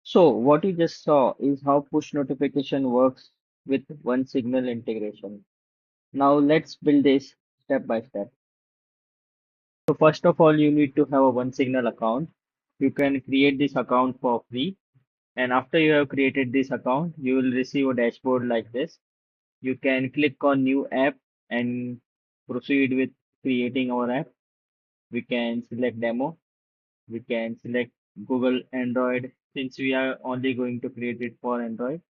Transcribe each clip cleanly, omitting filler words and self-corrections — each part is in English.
So what you just saw is how push notification works with OneSignal integration. Now let's build this step by step. So first of all, you need to have a OneSignal account. You can create this account for free. And after you have created this account, you will receive a dashboard like this. You can click on new app and proceed with creating our app. We can select demo. We can select Google Android. Since we are only going to create it for Android,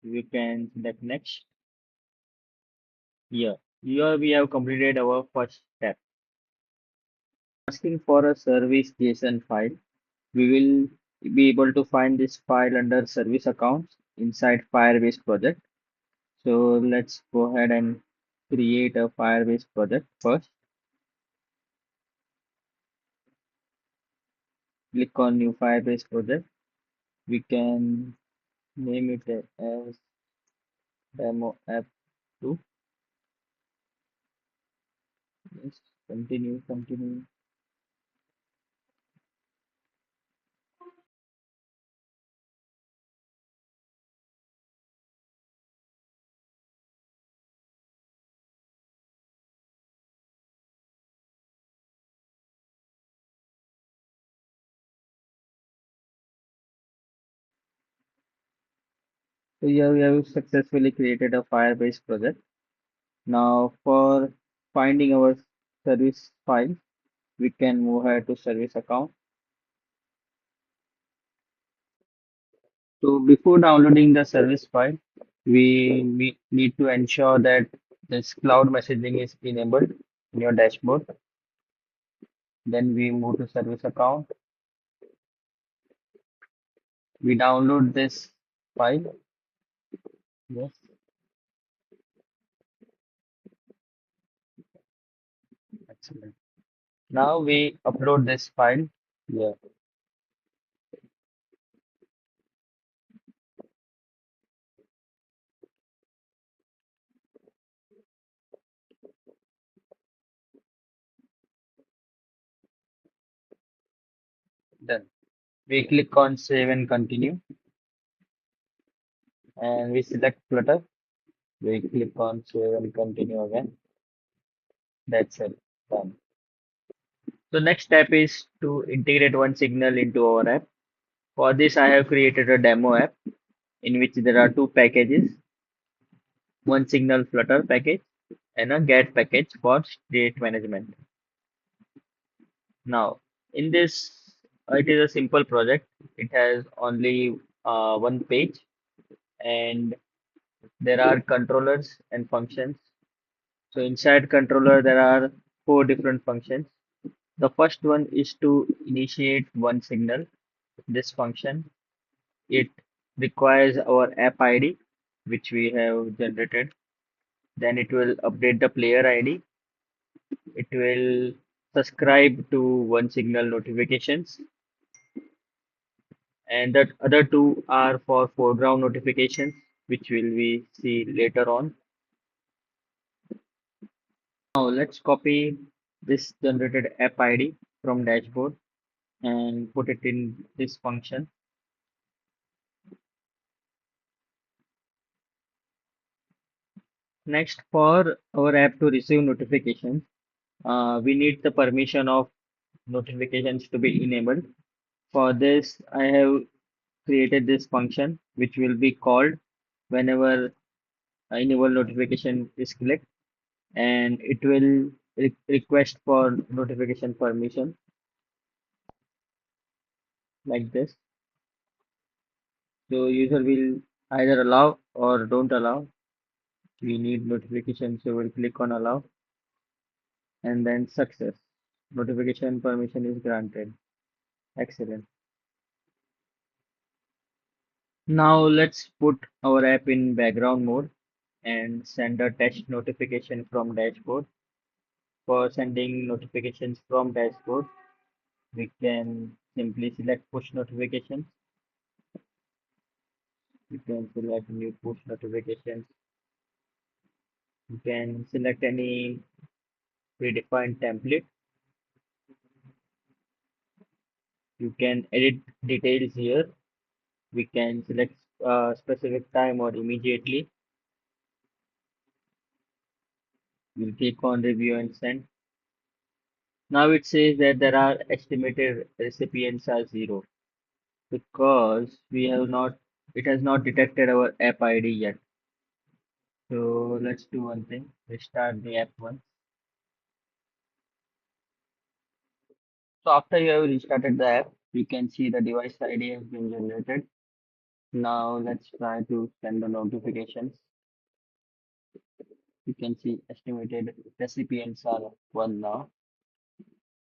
we can select next. Here we have completed our first step. Asking for a service JSON file. We will be able to find this file under service accounts inside Firebase project. So let's go ahead and create a Firebase project first. Click on new Firebase project. We can name it as demo app 2. Yes, continue. So here we have successfully created a Firebase project. Now for finding our service file, we can move ahead to service account. So before downloading the service file, we need to ensure that this cloud messaging is enabled in your dashboard. Then we move to service account. We download this file. Yes, excellent. Now we upload this file. Yeah, done. We click on save and continue, and we select Flutter. We click on save and continue again. That's it. Done. So next step is to integrate OneSignal into our app. For this, I have created a demo app in which there are two packages, OneSignal Flutter package and a Get package for state management. Now, in this, it is a simple project. It has only one page, and there are controllers and functions. So inside controller, there are four different functions. The first one is to initiate OneSignal. This function, it requires our app ID, which we have generated. Then it will update the player ID. It will subscribe to OneSignal notifications. And the other two are for foreground notifications, which will we see later on. Now let's copy this generated app ID from dashboard and put it in this function. Next, for our app to receive notifications, we need the permission of notifications to be enabled. For this, I have created this function which will be called whenever enable notification is clicked, and it will request for notification permission like this. So user will either allow or don't allow. We need notification, so we'll click on allow and then success. Notification permission is granted. Excellent. Now let's put our app in background mode and send a test notification from dashboard. For sending notifications from dashboard, we can simply select push notifications. We can select new push notifications. You can select any predefined template. You can edit details here. We can select a specific time or immediately. We'll click on review and send. Now it says that there are estimated recipients are zero because we have not, it has not detected our app ID yet. So let's do one thing. Restart the app once. So after you have restarted the app, you can see the device ID has been generated. Now let's try to send the notifications. You can see estimated recipients are one now.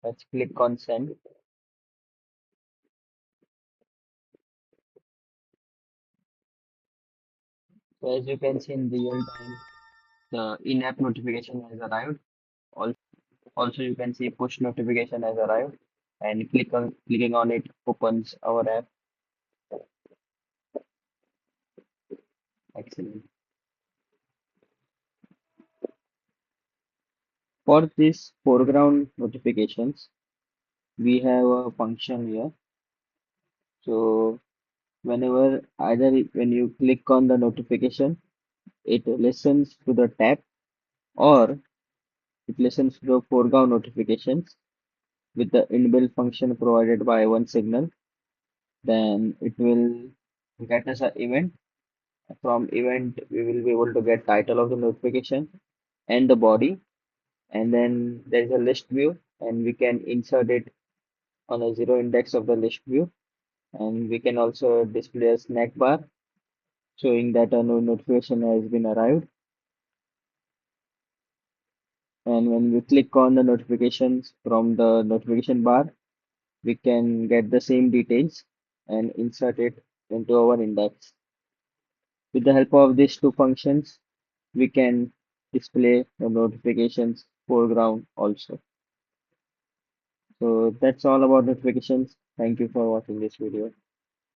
Let's click on send. So as you can see in real time, the in-app notification has arrived. Also, you can see push notification has arrived, and clicking on it opens our app. Excellent. For this foreground notifications, we have a function here. So whenever either when you click on the notification, it listens to the tab or it listens to the foreground notifications with the inbuilt function provided by OneSignal. Then it will get us an event. From event, we will be able to get title of the notification and the body, and then there is a list view, and we can insert it on a zero index of the list view, and we can also display a snack bar showing that a new notification has been arrived. And when we click on the notifications from the notification bar, we can get the same details and insert it into our index. With the help of these two functions, we can display the notifications foreground also. So that's all about notifications. Thank you for watching this video.